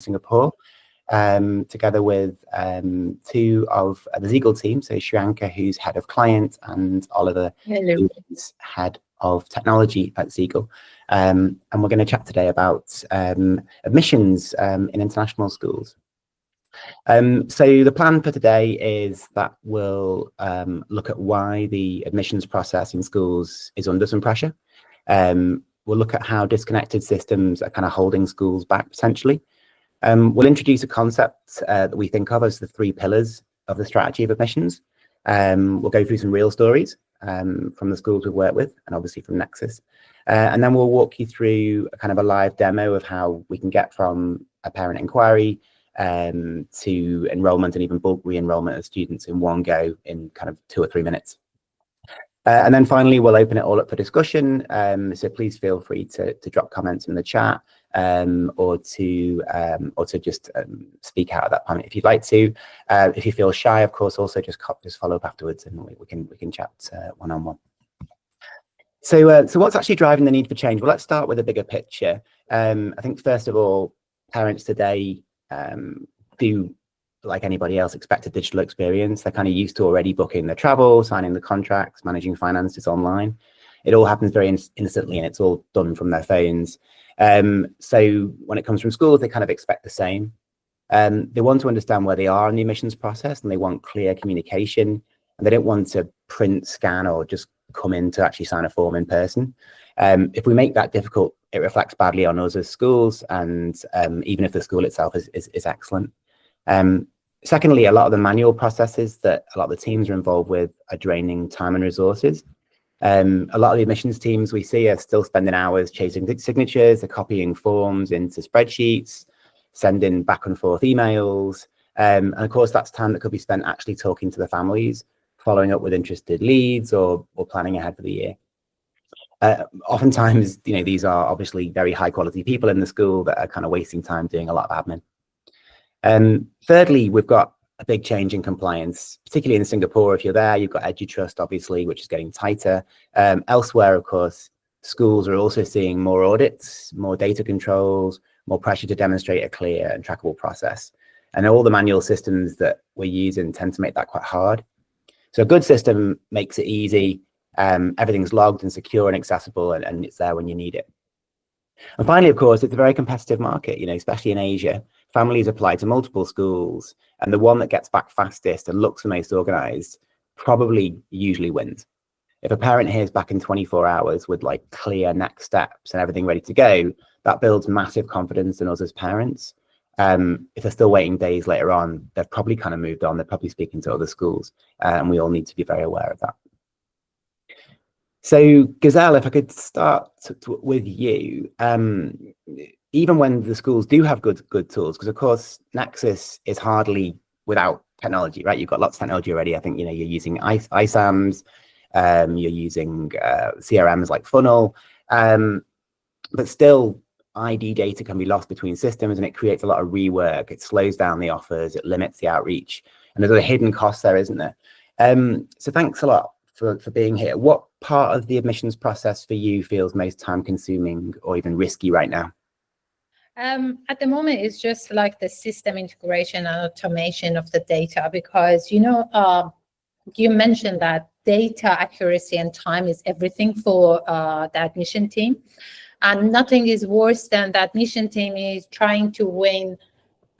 Singapore, together with two of the Zegal team, so Shriyanka, who's head of client, and Oliver, who's head of technology at Zegal. And we're going to chat today about admissions in international schools. So the plan for today is that we'll look at why the admissions process in schools is under some pressure. We'll look at how disconnected systems are kind of holding schools back potentially. We'll introduce a concept that we think of as the 3 pillars of the strategy of admissions. We'll go through some real stories from the schools we've worked with, and obviously from Nexus. And then we'll walk you through a kind of a live demo of how we can get from a parent inquiry to enrollment and even bulk re-enrollment of students in one go in kind of 2 or 3 minutes. And then finally, we'll open it all up for discussion. So please feel free to drop comments in the chat or to just speak out at that point if you'd like to. If you feel shy, of course, also just follow up afterwards, and we can chat one-on-one. So what's actually driving the need for change? Well, let's start with a bigger picture. I think first of all, parents today do, like anybody else, expect a digital experience. They're kind of used to already booking their travel, signing the contracts, managing finances online. It all happens very instantly, and it's all done from their phones. So when it comes from schools, they kind of expect the same. They want to understand where they are in the admissions process, and they want clear communication, and they don't want to print, scan, or just come in to actually sign a form in person. If we make that difficult, it reflects badly on us as schools, and even if the school itself is excellent. Secondly, a lot of the manual processes that a lot of the teams are involved with are draining time and resources. A lot of the admissions teams we see are still spending hours chasing signatures, they're copying forms into spreadsheets, sending back and forth emails. And of course, that's time that could be spent actually talking to the families, following up with interested leads, or planning ahead for the year. Oftentimes, these are obviously very high quality people in the school that are kind of wasting time doing a lot of admin. Thirdly, we've got a big change in compliance, particularly in Singapore. If you're there, you've got EduTrust, obviously, which is getting tighter. Elsewhere, of course, schools are also seeing more audits, more data controls, more pressure to demonstrate a clear and trackable process. And all the manual systems that we're using tend to make that quite hard. So a good system makes it easy. Everything's logged and secure and accessible, and it's there when you need it. And finally, of course, it's a very competitive market, especially in Asia. Families apply to multiple schools, and the one that gets back fastest and looks the most organized probably usually wins. If a parent hears back in 24 hours with like clear next steps and everything ready to go, that builds massive confidence in us as parents. If they're still waiting days later on, they've probably kind of moved on. They're probably speaking to other schools, and we all need to be very aware of that. So, Zegal, if I could start with you, even when the schools do have good tools, because of course Nexus is hardly without technology, right? You've got lots of technology already. I think you're using ISAMs, you're using CRMs like Funnel, but still ID data can be lost between systems, and it creates a lot of rework. It slows down the offers, it limits the outreach, and there's a hidden cost there, isn't there? So thanks a lot for being here. What part of the admissions process for you feels most time consuming or even risky right now? At the moment, it's just like the system integration and automation of the data, because, you mentioned that data accuracy and time is everything for the admission team. And nothing is worse than the admission team is trying to win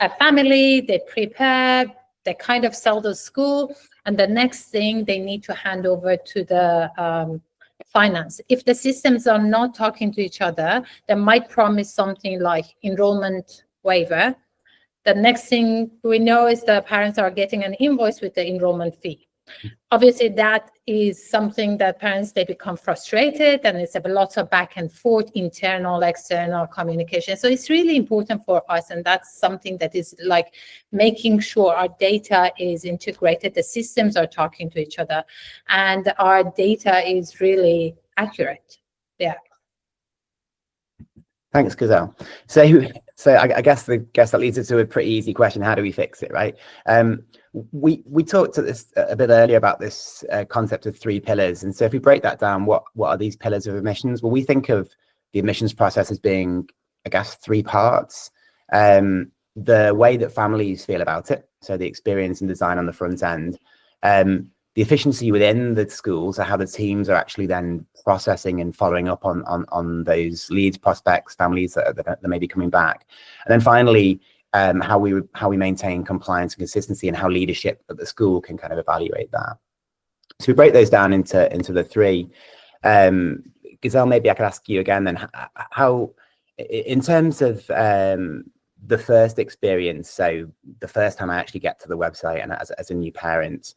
a family, they prepare, they kind of sell the school, and the next thing they need to hand over to the finance. If the systems are not talking to each other, they might promise something like enrollment waiver. The next thing we know is the parents are getting an invoice with the enrollment fee. Obviously, that is something that parents, they become frustrated, and it's a lot of back and forth, internal, external communication. So it's really important for us, and that's something that is like making sure our data is integrated, the systems are talking to each other, and our data is really accurate. Yeah. Thanks, Zegal. So I guess that leads us to a pretty easy question: how do we fix it, right? We talked to this a bit earlier about this concept of 3 pillars, and so if we break that down, what are these pillars of admissions? Well, we think of the admissions process as being, I guess, 3 parts. the way that families feel about it, so the experience and design on the front end, the efficiency within the schools, so how the teams are actually then processing and following up on those leads, prospects, families that may be coming back, and then finally how we maintain compliance and consistency, and how leadership at the school can kind of evaluate that. So we break those down into the three. Zegal, maybe I could ask you again then, how, in terms of the first experience, so the first time I actually get to the website and as a new parent,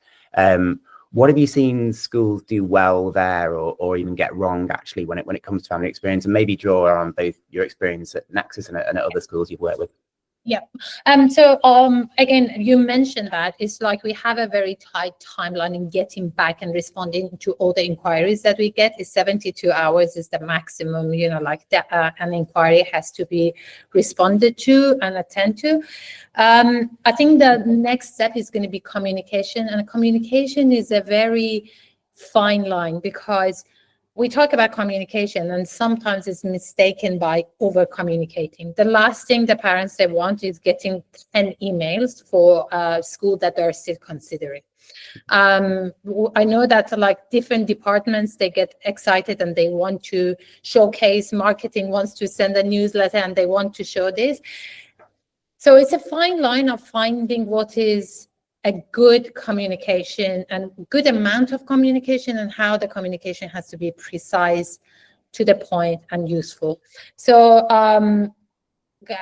what have you seen schools do well there, or even get wrong actually when it comes to family experience, and maybe draw on both your experience at Nexus and at other schools you've worked with? Yeah. So again, you mentioned that it's like we have a very tight timeline in getting back and responding to all the inquiries that we get. Is 72 hours is the maximum, you know, like that, an inquiry has to be responded to and attended to. I think the next step is going to be communication, and communication is a very fine line, because we talk about communication and sometimes it's mistaken by over communicating. The last thing the parents they want is getting 10 emails for a school that they're still considering. I know that like different departments, they get excited and they want to showcase, marketing wants to send a newsletter and they want to show this. So it's a fine line of finding what is a good communication and good amount of communication, and how the communication has to be precise, to the point, and useful. So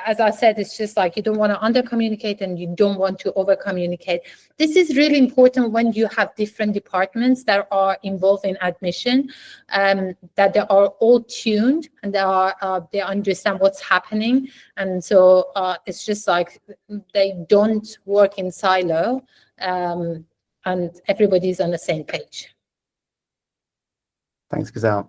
as I said, it's just like you don't want to under communicate and you don't want to over communicate. This is really important when you have different departments that are involved in admission, that they are all tuned and they understand what's happening. And so it's just like they don't work in silo, and everybody's on the same page. Thanks, Zegal.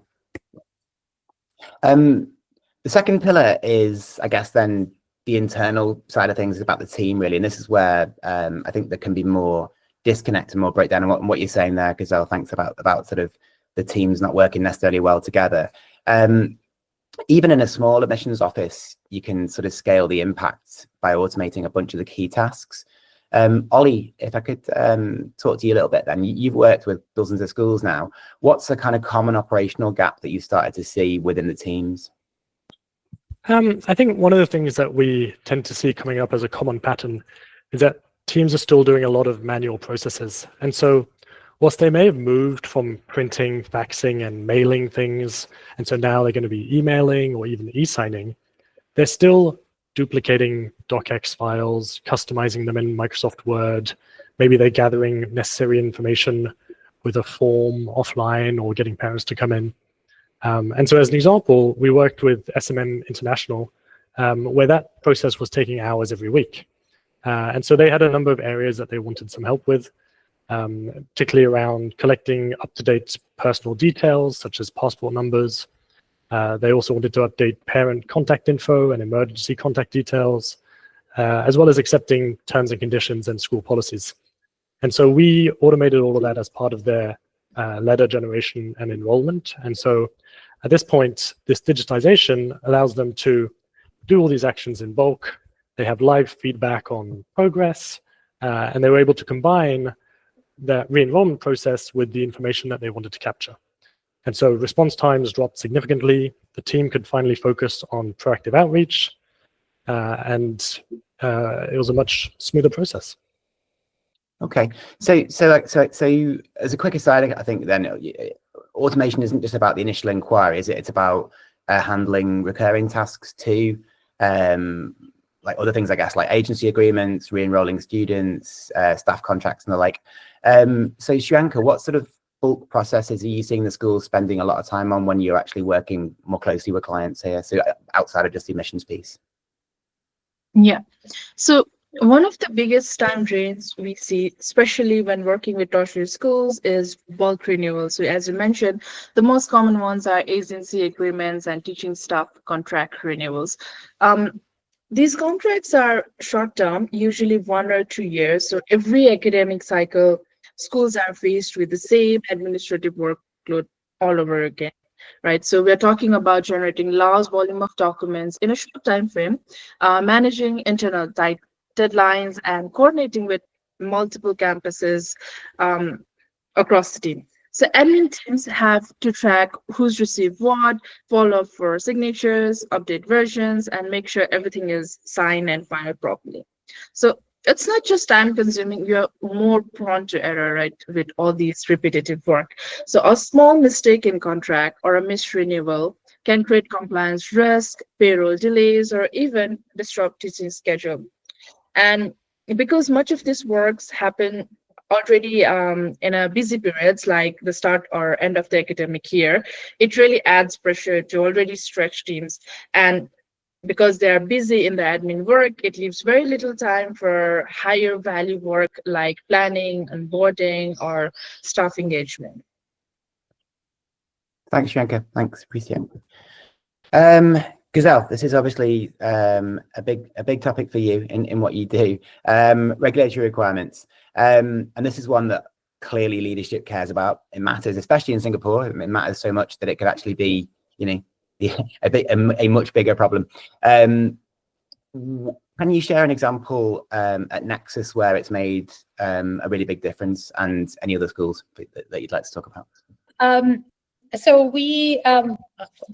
The second pillar is, I guess, then the internal side of things, about the team, really. And this is where I think there can be more disconnect and more breakdown. And what you're saying there, Zegal, thanks, about sort of the teams not working necessarily well together. Even in a small admissions office, you can sort of scale the impact by automating a bunch of the key tasks. Ollie, if I could talk to you a little bit then. You've worked with dozens of schools now. What's a kind of common operational gap that you started to see within the teams? I think one of the things that we tend to see coming up as a common pattern is that teams are still doing a lot of manual processes. And so whilst they may have moved from printing, faxing, and mailing things, and so now they're going to be emailing or even e-signing, they're still duplicating docx files, customizing them in Microsoft Word. Maybe they're gathering necessary information with a form offline or getting parents to come in. And so as an example, we worked with SMN International, where that process was taking hours every week. And so they had a number of areas that they wanted some help with, particularly around collecting up-to-date personal details, such as passport numbers. They also wanted to update parent contact info and emergency contact details, as well as accepting terms and conditions and school policies. And so we automated all of that as part of their letter generation and enrollment. And so at this point, this digitization allows them to do all these actions in bulk. They have live feedback on progress, and they were able to combine that re-enrollment process with the information that they wanted to capture. And so response times dropped significantly. The team could finally focus on proactive outreach, and it was a much smoother process. Okay, so as a quick aside, I think then automation isn't just about the initial inquiry, is it? It's about handling recurring tasks too, like other things, I guess, like agency agreements, re-enrolling students, staff contracts and the like. So Shriyanka, what sort of bulk processes are you seeing the schools spending a lot of time on when you're actually working more closely with clients here, so outside of just the admissions piece? Yeah, so one of the biggest time drains we see, especially when working with tertiary schools, is bulk renewal. So as you mentioned, the most common ones are agency agreements and teaching staff contract renewals. These contracts are short-term, usually 1 or 2 years. So every academic cycle, schools are faced with the same administrative workload all over again. right? So we're talking about generating large volume of documents in a short time frame, managing internal deadlines, and coordinating with multiple campuses across the team. So admin teams have to track who's received what, follow up for signatures, update versions, and make sure everything is signed and filed properly. So it's not just time consuming, you're more prone to error, right, with all these repetitive work. So a small mistake in contract or a missed renewal can create compliance risk, payroll delays, or even disrupt teaching schedule. And because much of this works happen already in a busy periods like the start or end of the academic year, it really adds pressure to already stretched teams. And because they are busy in the admin work, it leaves very little time for higher value work like planning, onboarding, or staff engagement. Thanks, Shrianka. Thanks, appreciate it. Zegal, this is obviously a big topic for you in what you do. Regulatory requirements, and this is one that clearly leadership cares about. It matters, especially in Singapore. It matters so much that it could actually be, a much bigger problem. Can you share an example at Nexus where it's made a really big difference, and any other schools that you'd like to talk about? So we,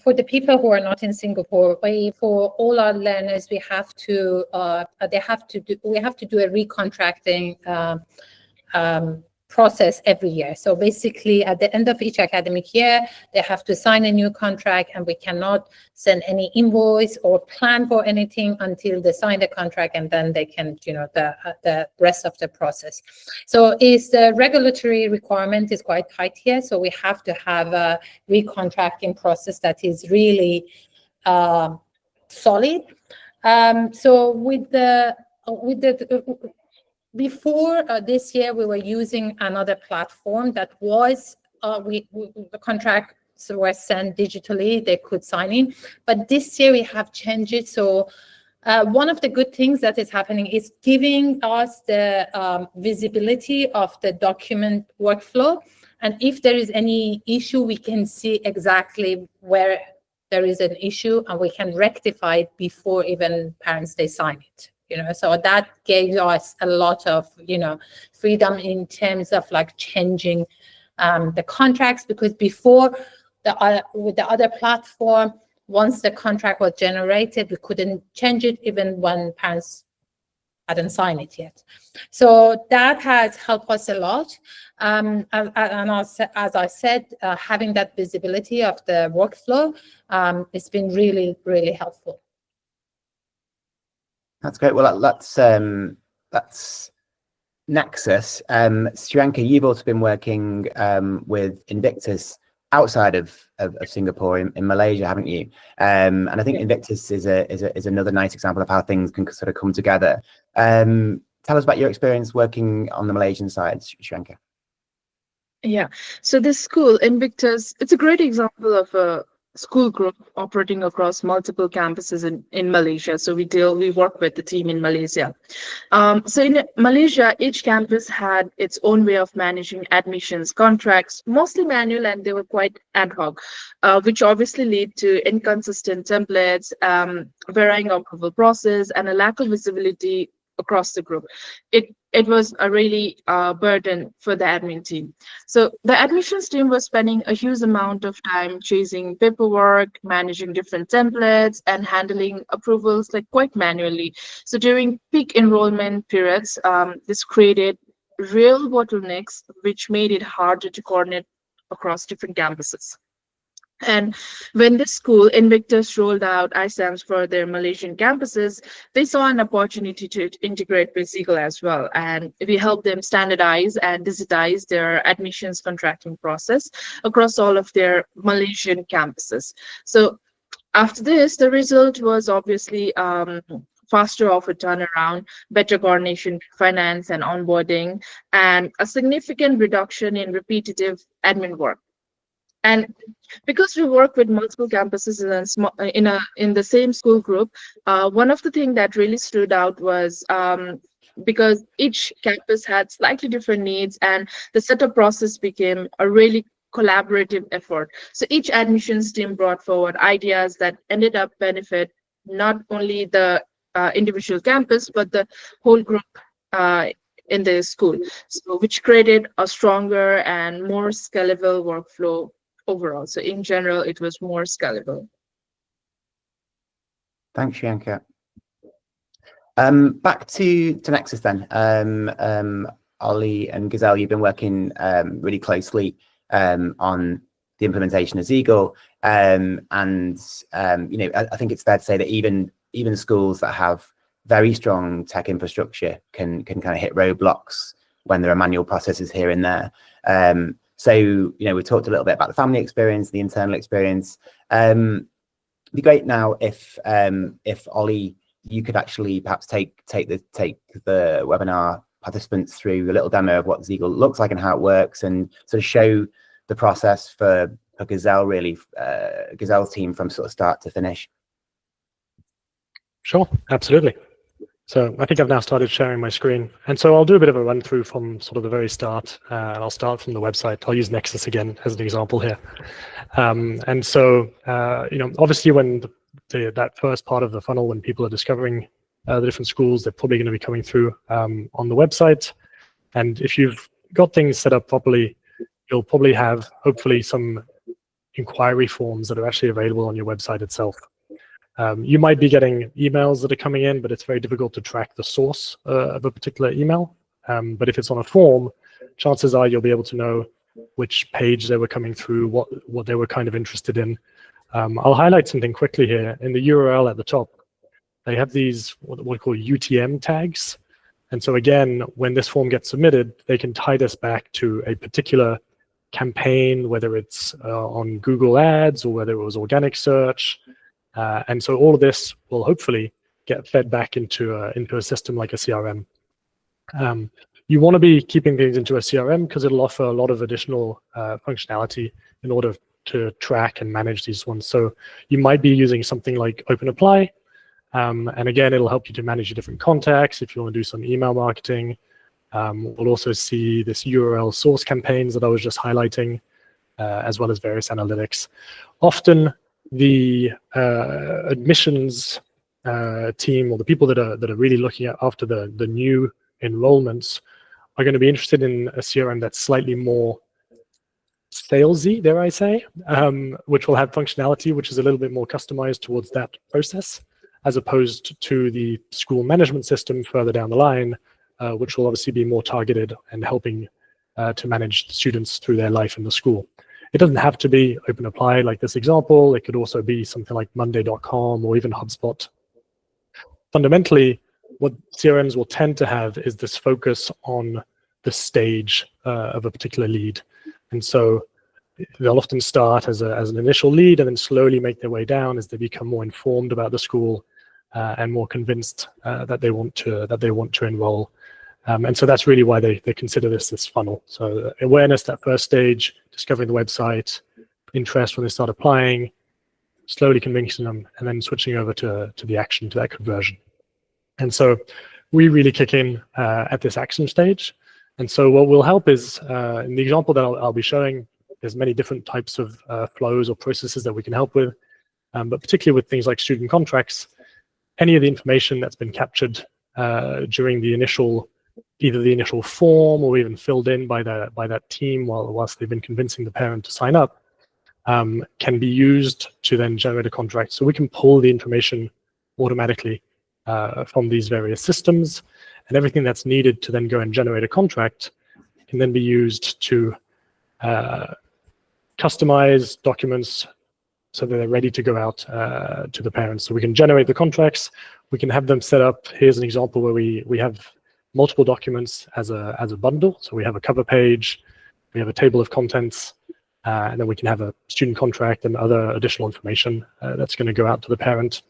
for the people who are not in Singapore, for all our learners, we have to do a recontracting process every year. So basically, at the end of each academic year, they have to sign a new contract, and we cannot send any invoice or plan for anything until they sign the contract, and then they can, the rest of the process. So the regulatory requirement is quite tight here. So we have to have a recontracting process that is really solid. So before this year, we were using another platform that was, the contracts were sent digitally, they could sign in. But this year we have changed it. So one of the good things that is happening is giving us the visibility of the document workflow. And if there is any issue, we can see exactly where there is an issue, and we can rectify it before even parents, they sign it. So that gave us a lot of, freedom in terms of like changing the contracts, because before with the other platform, once the contract was generated, we couldn't change it even when parents hadn't signed it yet. So that has helped us a lot. And as I said, having that visibility of the workflow, it's been really, really helpful. That's great. Well, that's Nexus. Shrianka, you've also been working with Invictus outside of Singapore in Malaysia, haven't you? And I think Invictus is another nice example of how things can sort of come together. Tell us about your experience working on the Malaysian side, Shrianka. Yeah, so this school, Invictus, it's a great example of a school group operating across multiple campuses in Malaysia. So we work with the team in Malaysia. So in Malaysia, each campus had its own way of managing admissions contracts, mostly manual, and they were quite ad hoc, which obviously lead to inconsistent templates, varying approval process, and a lack of visibility across the group. It was a really burden for the admin team. So the admissions team was spending a huge amount of time chasing paperwork, managing different templates, and handling approvals like quite manually. So during peak enrollment periods, this created real bottlenecks, which made it harder to coordinate across different campuses. And when this school, Invictus, rolled out ISAMs for their Malaysian campuses, they saw an opportunity to integrate with Zegal as well. And we helped them standardize and digitize their admissions contracting process across all of their Malaysian campuses. So after this, the result was obviously faster offer turnaround, better coordination, finance and onboarding, and a significant reduction in repetitive admin work. And because we work with multiple campuses in the same school group, one of the things that really stood out was because each campus had slightly different needs, and the setup process became a really collaborative effort. So each admissions team brought forward ideas that ended up benefit not only the individual campus, but the whole group in the school, so which created a stronger and more scalable workflow overall. So in general, it was more scalable. Thanks, Shriyanka. Back to Nexus then. Ollie and Gazelle, you've been working really closely on the implementation of Zegal, and you know, I think it's fair to say that even schools that have very strong tech infrastructure can kind of hit roadblocks when there are manual processes here and there. So, you know, we talked a little bit about the family experience, the internal experience. It'd be great now if Ollie, you could actually perhaps take the webinar participants through a little demo of what Zegal looks like and how it works, and sort of show the process for Gazelle, really, Gazelle's team from sort of start to finish. Sure, absolutely. So I think I've now started sharing my screen. And so I'll do a bit of a run through from sort of the very start. And I'll start from the website. I'll use Nexus again as an example here. And so, you know, obviously when that first part of the funnel, when people are discovering the different schools, they're probably going to be coming through on the website. And if you've got things set up properly, you'll probably have, hopefully, some inquiry forms that are actually available on your website itself. You might be getting emails that are coming in, but it's very difficult to track the source of a particular email. But if it's on a form, chances are you'll be able to know which page they were coming through, what they were kind of interested in. I'll highlight something quickly here. In the URL at the top, they have these what we call UTM tags. And so again, when this form gets submitted, they can tie this back to a particular campaign, whether it's on Google Ads or whether it was organic search. And so all of this will hopefully get fed back into a system like a CRM. You want to be keeping things into a CRM because it'll offer a lot of additional functionality in order to track and manage these ones. So you might be using something like OpenApply. And again, it'll help you to manage your different contacts if you want to do some email marketing. We'll also see this URL source campaigns that I was just highlighting, as well as various analytics. Often the admissions team, or the people that are really looking at after the new enrollments, are going to be interested in a CRM that's slightly more salesy, dare I say, which will have functionality which is a little bit more customized towards that process, as opposed to the school management system further down the line, which will obviously be more targeted and helping to manage students through their life in the school. It doesn't have to be OpenApply like this example. It could also be something like Monday.com or even HubSpot. Fundamentally, what CRMs will tend to have is this focus on the stage of a particular lead. And so they'll often start as an initial lead and then slowly make their way down as they become more informed about the school and more convinced that they want to enroll. And so that's really why they consider this funnel. So awareness, that first stage, discovering the website, interest when they start applying, slowly convincing them, and then switching over to the action, to that conversion. And so we really kick in at this action stage. And so what will help is, in the example that I'll be showing, there's many different types of flows or processes that we can help with, but particularly with things like student contracts, any of the information that's been captured during the initial, either the initial form or even filled in by that team whilst they've been convincing the parent to sign up, can be used to then generate a contract. So we can pull the information automatically from these various systems, and everything that's needed to then go and generate a contract can then be used to customize documents so that they're ready to go out to the parents. So we can generate the contracts, we can have them set up. Here's an example where we have multiple documents as a bundle. So we have a cover page, we have a table of contents, and then we can have a student contract and other additional information that's going to go out to the parent.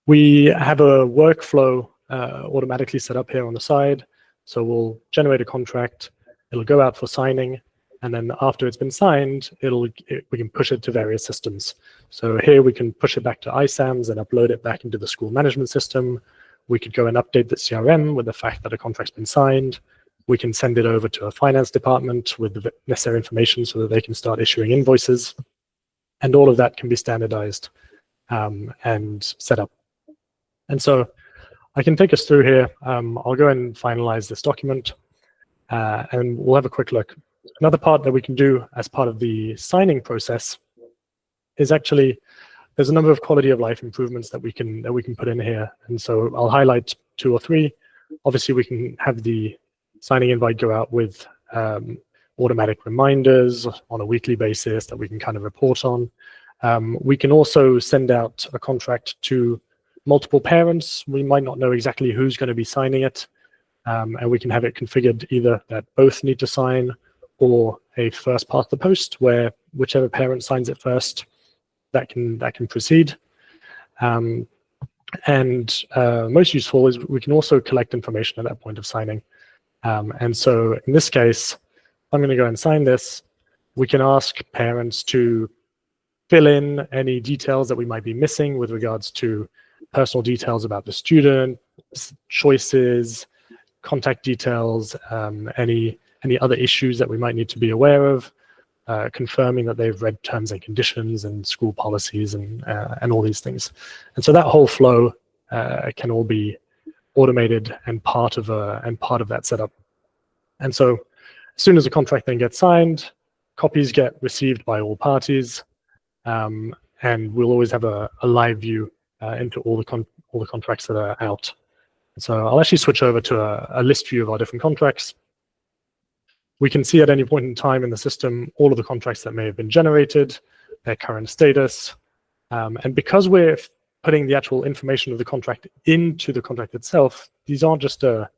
We have a workflow automatically set up here on the side. So we'll generate a contract, it'll go out for signing, and then after it's been signed, we can push it to various systems. So here we can push it back to ISAMS and upload it back into the school management system. We could go and update the CRM with the fact that a contract's been signed. We can send it over to a finance department with the necessary information so that they can start issuing invoices. And all of that can be standardized and set up. And so I can take us through here. I'll go and finalize this document, and we'll have a quick look. Another part that we can do as part of the signing process is actually, there's a number of quality of life improvements that we can put in here. And so I'll highlight 2 or 3. Obviously, we can have the signing invite go out with automatic reminders on a weekly basis that we can kind of report on. We can also send out a contract to multiple parents. We might not know exactly who's going to be signing it, and we can have it configured either that both need to sign or a first past the post, where whichever parent signs it first, that can proceed. And most useful is we can also collect information at that point of signing. And so in this case, I'm going to go and sign this. We can ask parents to fill in any details that we might be missing with regards to personal details about the student, choices, contact details, any other issues that we might need to be aware of, confirming that they've read terms and conditions and school policies and all these things. And so that whole flow can all be automated and part of that setup. And so as soon as a contract then gets signed, copies get received by all parties, and we'll always have a live view into all the contracts that are out. So I'll actually switch over to a list view of our different contracts. We can see at any point in time in the system all of the contracts that may have been generated, their current status, and because we're putting the actual information of the contract into the contract itself, these aren't just a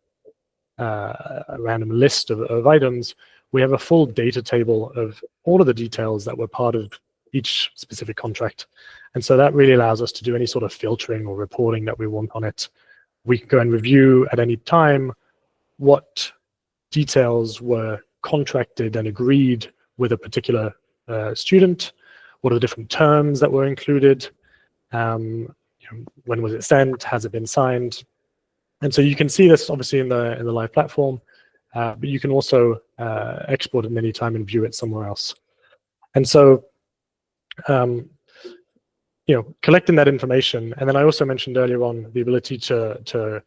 random list of items. We have a full data table of all of the details that were part of each specific contract. And so that really allows us to do any sort of filtering or reporting that we want on it. We can go and review at any time what details were contracted and agreed with a particular student, what are the different terms that were included, when was it sent, has it been signed. And so you can see this obviously in the live platform, but you can also export it any time and view it somewhere else. And so, collecting that information, and then I also mentioned earlier on the ability to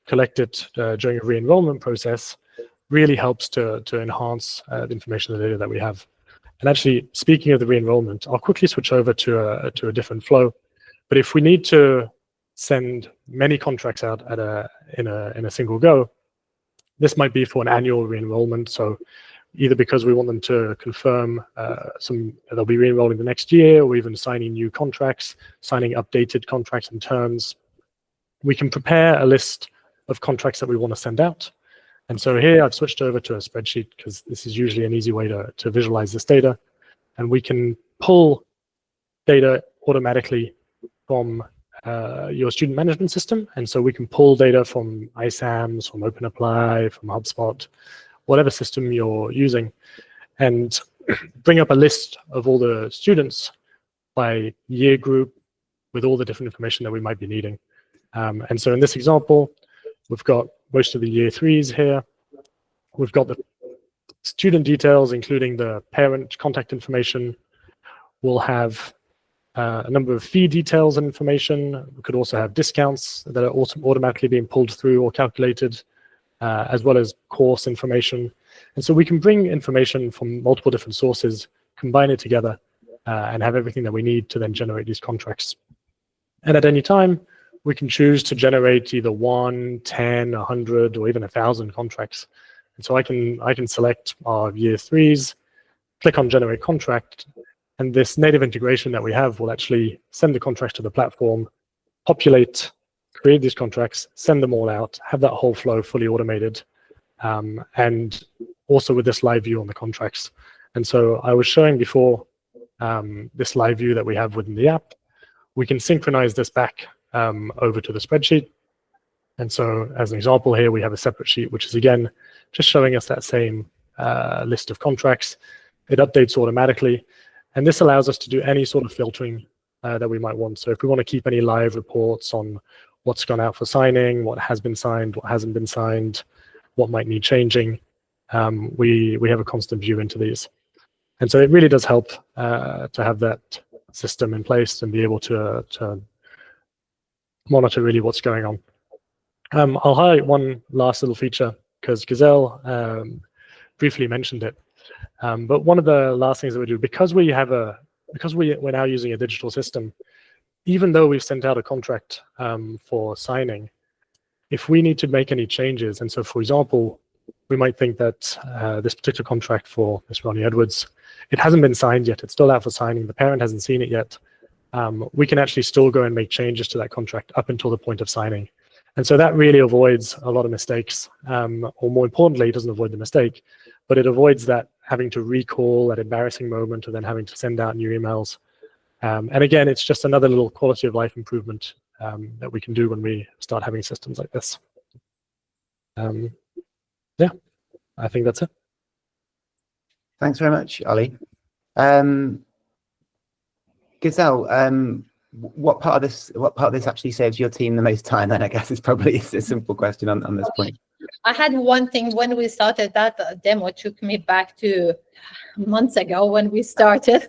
collect it during a re-enrollment process really helps to enhance the information and data that we have. And actually, speaking of the re-enrollment, I'll quickly switch over to a different flow. But if we need to send many contracts out in a single go, this might be for an annual re-enrollment. So either because we want them to confirm they'll be re-enrolling the next year, or even signing new contracts, signing updated contracts and terms, we can prepare a list of contracts that we want to send out. And so here I've switched over to a spreadsheet because this is usually an easy way to visualize this data. And we can pull data automatically from your student management system. And so we can pull data from iSAMS, from OpenApply, from HubSpot, whatever system you're using, and bring up a list of all the students by year group with all the different information that we might be needing. And so in this example, we've got most of the year 3s here. We've got the student details, including the parent contact information. We'll have a number of fee details and information. We could also have discounts that are also automatically being pulled through or calculated, as well as course information. And so we can bring information from multiple different sources, combine it together, and have everything that we need to then generate these contracts. And at any time, we can choose to generate either 1, 10, 100, or even 1,000 contracts. And so I can select our year 3s, click on generate contract, and this native integration that we have will actually send the contracts to the platform, populate, create these contracts, send them all out, have that whole flow fully automated, and also with this live view on the contracts. And so I was showing before this live view that we have within the app. We can synchronize this back over to the spreadsheet. And so as an example here, we have a separate sheet, which is again, just showing us that same list of contracts. It updates automatically. And this allows us to do any sort of filtering that we might want. So if we want to keep any live reports on what's gone out for signing, what has been signed, what hasn't been signed, what might need changing, we have a constant view into these. And so it really does help to have that system in place and be able to monitor really what's going on. I'll highlight one last little feature because Zegal briefly mentioned it. But one of the last things that we do, because we're now using a digital system, even though we've sent out a contract for signing, if we need to make any changes, and so for example, we might think that this particular contract for Ms. Ronnie Edwards, it hasn't been signed yet, it's still out for signing, the parent hasn't seen it yet, we can actually still go and make changes to that contract up until the point of signing. And so that really avoids a lot of mistakes, or more importantly, it doesn't avoid the mistake, but it avoids that having to recall, that embarrassing moment, and then having to send out new emails. And again, it's just another little quality of life improvement that we can do when we start having systems like this. Yeah, I think that's it. Thanks very much, Ollie. Zegal, what part of this actually saves your team the most time? Then I guess it's probably a simple question on this point. I had one thing when we started that demo, took me back to months ago when we started.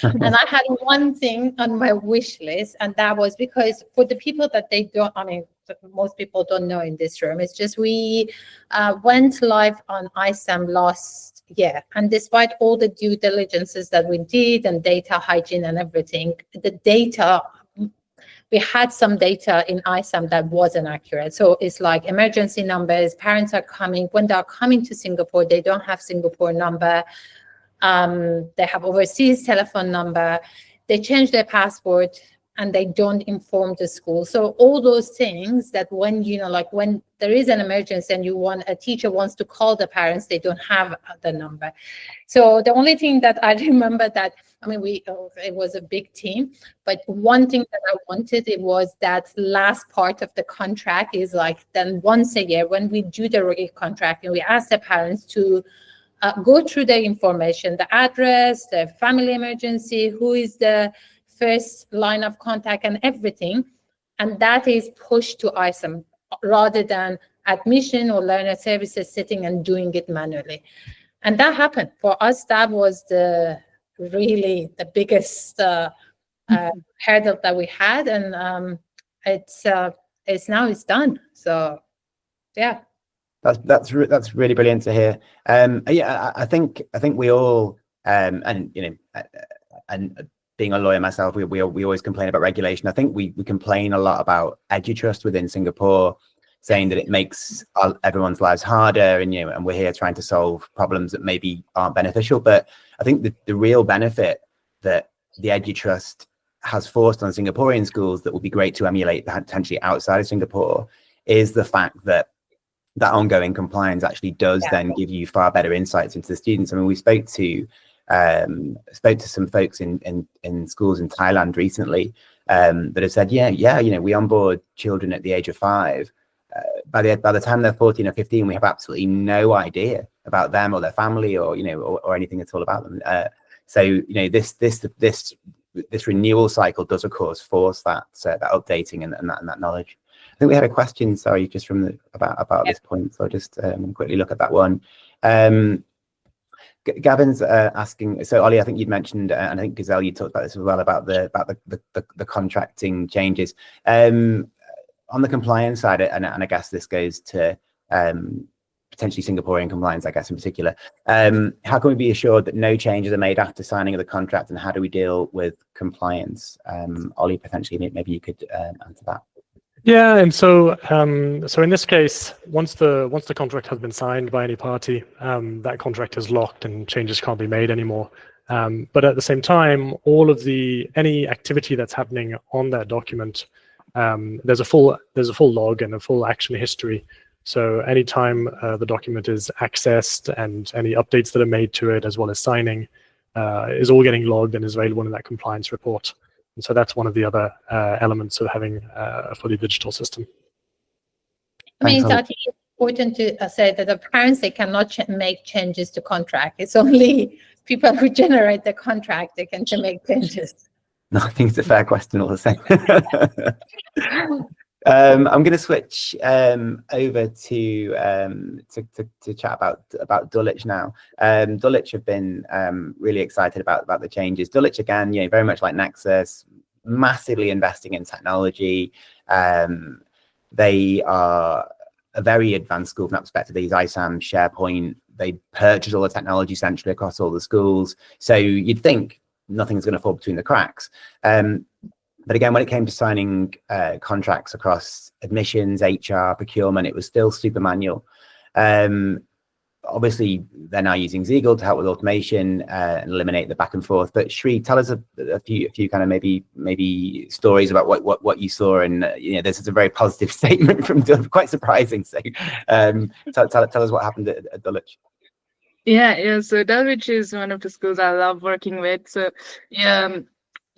And I had one thing on my wish list, and that was because for the people that they don't, I mean, most people don't know in this room, it's just we went live on ISAM last year. And despite all the due diligences that we did and data hygiene and everything, the data, we had some data in ISAM that wasn't accurate. So it's like emergency numbers, parents are coming, when they're coming to Singapore, they don't have Singapore number. They have overseas telephone number. They change their passport and they don't inform the school. So all those things that when, you know, like when there is an emergency and a teacher wants to call the parents, they don't have the number. So the only thing that I remember that, I mean, it was a big team, but one thing that I wanted, it was that last part of the contract is like, then once a year when we do the regular contract and we ask the parents to go through the information, the address, the family emergency, who is the first line of contact and everything, and that is pushed to ISAM rather than admission or learner services sitting and doing it manually. And that happened for us. That was really the biggest hurdle that we had, and it's done. So yeah, that's really brilliant to hear. Yeah, I think we all and you know and being a lawyer myself, we always complain about regulation. I think we complain a lot about EduTrust within Singapore, saying that it makes everyone's lives harder, and and we're here trying to solve problems that maybe aren't beneficial. But I think the real benefit that the EduTrust has forced on Singaporean schools that would be great to emulate potentially outside of Singapore is the fact that that ongoing compliance actually does then give you far better insights into the students. I mean, we spoke to some folks in schools in Thailand recently that have said, we onboard children at the age of 5. By the time they're 14 or 15, we have absolutely no idea about them or their family or or anything at all about them. So this renewal cycle does of course force that updating and that knowledge. I think we had a question, sorry, just from about this point. So I'll just quickly look at that one. Gavin's asking, so Ollie, I think you'd mentioned, and I think Zegal, you talked about this as well, about the contracting changes. On the compliance side, and I guess this goes to potentially Singaporean compliance, I guess in particular, how can we be assured that no changes are made after signing of the contract, and how do we deal with compliance? Ollie, potentially, maybe you could answer that. Yeah, and so in this case, once the contract has been signed by any party, that contract is locked and changes can't be made anymore. But at the same time, any activity that's happening on that document, there's a full log and a full action history. So anytime the document is accessed and any updates that are made to it, as well as signing, is all getting logged and is available in that compliance report. And so that's one of the other elements of having a fully digital system. I mean, I think it's important to say that the parents, they cannot make changes to contract. It's only people who generate the contract, they can make changes. No, I think it's a fair question all the same. I'm going to switch over to chat about Dulwich now. Dulwich have been really excited about the changes. Dulwich, again, very much like Nexus, massively investing in technology. They are a very advanced school from that perspective. They use ISAM, SharePoint. They purchase all the technology centrally across all the schools. So you'd think nothing's going to fall between the cracks. But again, when it came to signing contracts across admissions, HR, procurement, it was still super manual. Obviously, they're now using Zegal to help with automation and eliminate the back and forth. But Shri, tell us a few kind of maybe stories about what you saw. And this is a very positive statement from Dulwich, quite surprising. So tell us what happened at Dulwich. Yeah. So Dulwich is one of the schools I love working with. So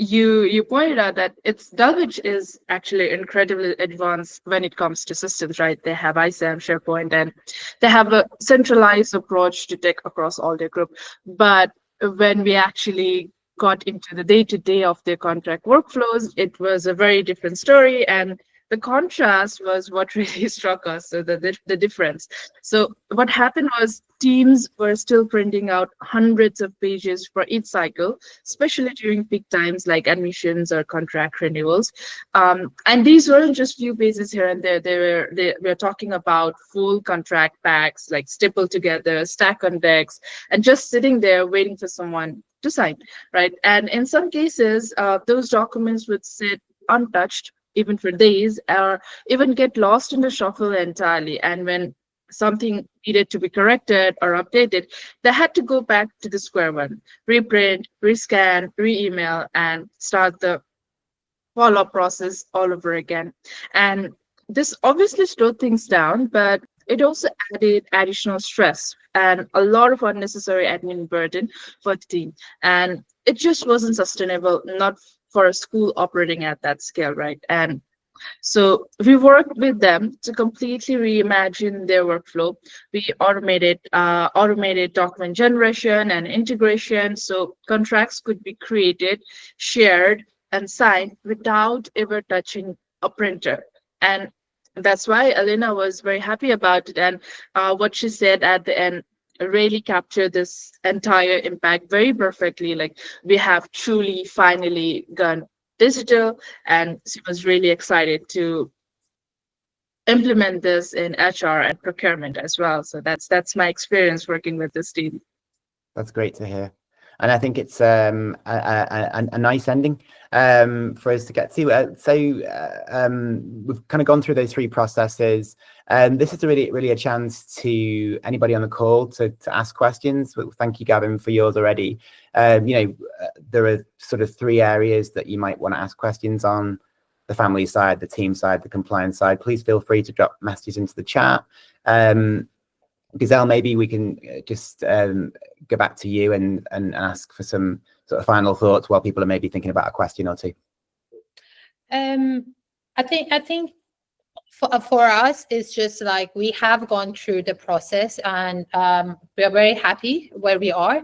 you pointed out that Dulwich is actually incredibly advanced when it comes to systems, right? They have ISAM, SharePoint, and they have a centralized approach to tech across all their group. But when we actually got into the day-to-day of their contract workflows, it was a very different story. And the contrast was what really struck us, so the difference. So what happened was teams were still printing out hundreds of pages for each cycle, especially during peak times like admissions or contract renewals. And these weren't just few pages here and there. They were talking about full contract packs, like stapled together, stack on decks, and just sitting there waiting for someone to sign, right? And in some cases, those documents would sit untouched even for days, or even get lost in the shuffle entirely. And when something needed to be corrected or updated, they had to go back to the square one, reprint, rescan, re-email, and start the follow-up process all over again. And this obviously slowed things down, but it also added additional stress and a lot of unnecessary admin burden for the team. And it just wasn't sustainable, not for a school operating at that scale, right? And so we worked with them to completely reimagine their workflow. We automated document generation and integration, so contracts could be created, shared, and signed without ever touching a printer. And that's why Elena was very happy about it. And what she said at the end really captured this entire impact very perfectly. Like, we have truly finally gone digital, and she was really excited to implement this in HR and procurement as well. So that's my experience working with this team. That's great to hear. And I think it's a nice ending for us to get to. So we've kind of gone through those three processes. This is really a chance to anybody on the call to ask questions. Thank you, Gavin, for yours already. There are sort of three areas that you might want to ask questions on: the family side, the team side, the compliance side. Please feel free to drop messages into the chat. Gazelle, maybe we can just go back to you and ask for some sort of final thoughts while people are maybe thinking about a question or two. I think for us, it's just like we have gone through the process, and we are very happy where we are.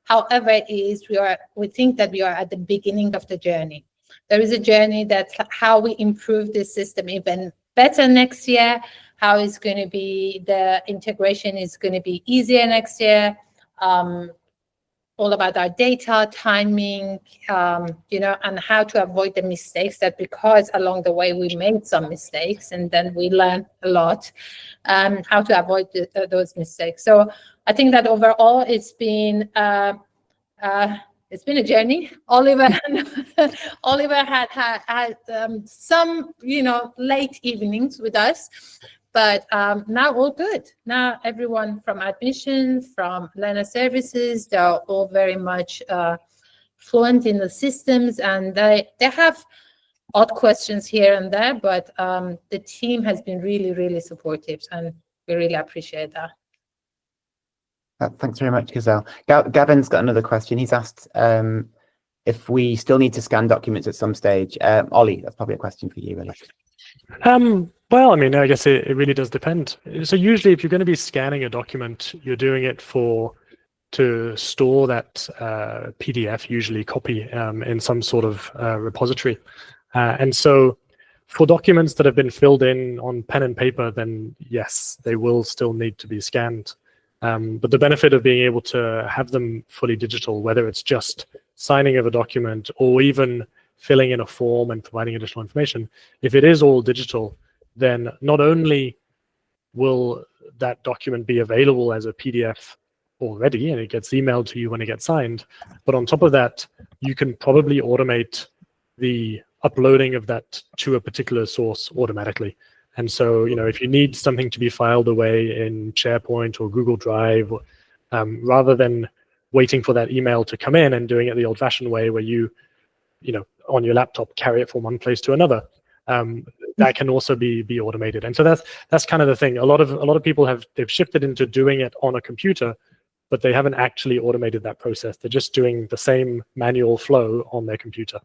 However, we think that we are at the beginning of the journey. There is a journey that's how we improve this system even better next year, how it's going to be, the integration is going to be easier next year, all about our data, timing, and how to avoid the mistakes that, because along the way we made some mistakes and then we learned a lot, how to avoid those mistakes. So I think that overall it's been a journey. Oliver had some late evenings with us, but now all good. Now everyone from admission, from learner services, they're all very much fluent in the systems, and they have odd questions here and there, but the team has been really supportive, and we really appreciate that. Thanks very much, Gazelle. Gavin's got another question. He's asked if we still need to scan documents at some stage. Ollie, that's probably a question for you, really. Well, I mean, I guess it really does depend. So usually if you're going to be scanning a document, you're doing it to store that PDF, usually copy, in some sort of repository. And so For documents that have been filled in on pen and paper, then yes, they will still need to be scanned. But the benefit of being able to have them fully digital, whether it's just signing of a document or even filling in a form and providing additional information, if it is all digital, then not only will that document be available as a PDF already, and it gets emailed to you when it gets signed, but on top of that, you can probably automate the uploading of that to a particular source automatically. And so, if you need something to be filed away in SharePoint or Google Drive, rather than waiting for that email to come in and doing it the old-fashioned way where you on your laptop carry it from one place to another, that can also be automated. And so that's kind of the thing. A lot of people they've shifted into doing it on a computer, but they haven't actually automated that process. They're just doing the same manual flow on their computer.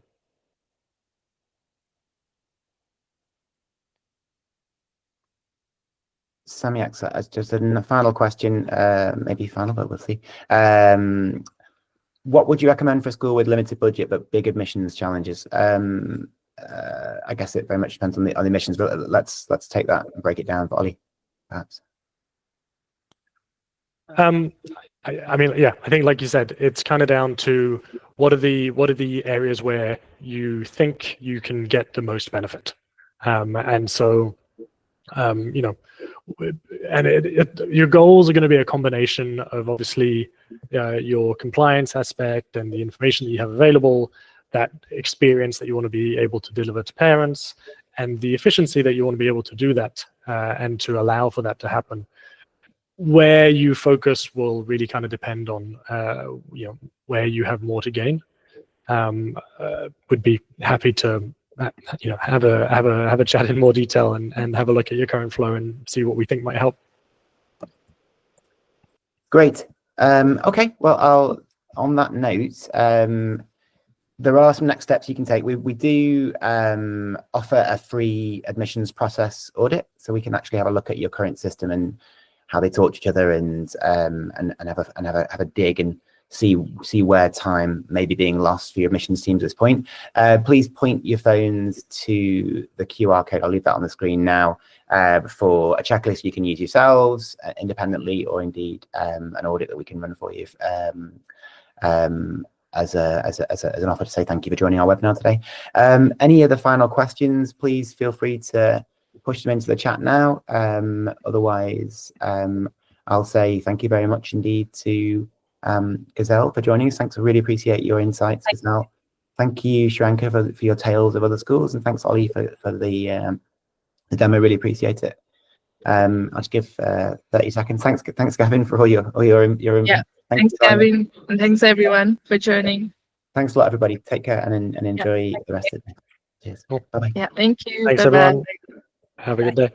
Samyak, just a final question, maybe final, but we'll see. What would you recommend for a school with limited budget but big admissions challenges? I guess it very much depends on the admissions, but let's take that and break it down for Ollie, perhaps. I mean, yeah, I think like you said, it's kind of down to what are the areas where you think you can get the most benefit, and so your goals are going to be a combination of obviously your compliance aspect and the information that you have available, that experience that you want to be able to deliver to parents, and the efficiency that you want to be able to do that and to allow for that to happen. Where you focus will really kind of depend on where you have more to gain. Would be happy to have a chat in more detail and have a look at your current flow and see what we think might help. Great. Okay. Well, on that note, there are some next steps you can take. We do offer a free admissions process audit, so we can actually have a look at your current system and how they talk to each other, and have a dig and see where time may be being lost for your admissions teams at this point. Please point your phones to the QR code. I'll leave that on the screen now for a checklist you can use yourselves independently, or indeed an audit that we can run for you as an offer to say thank you for joining our webinar today. Any other final questions, please feel free to push them into the chat now. Otherwise, I'll say thank you very much indeed to Zegal for joining us. Thanks, I really appreciate your insights, Zegal. Thank you, Shranka, for your tales of other schools, and thanks, Ollie, for the demo. Really appreciate it. I'll just give 30 seconds. Thanks, Gavin, for all your input. Yeah, thanks Gavin, and thanks everyone for joining. Thanks a lot, everybody. Take care and enjoy the rest of the day. Cheers. Bye bye. Yeah, thank you. Thanks, Bye-bye. everyone. Have a good day.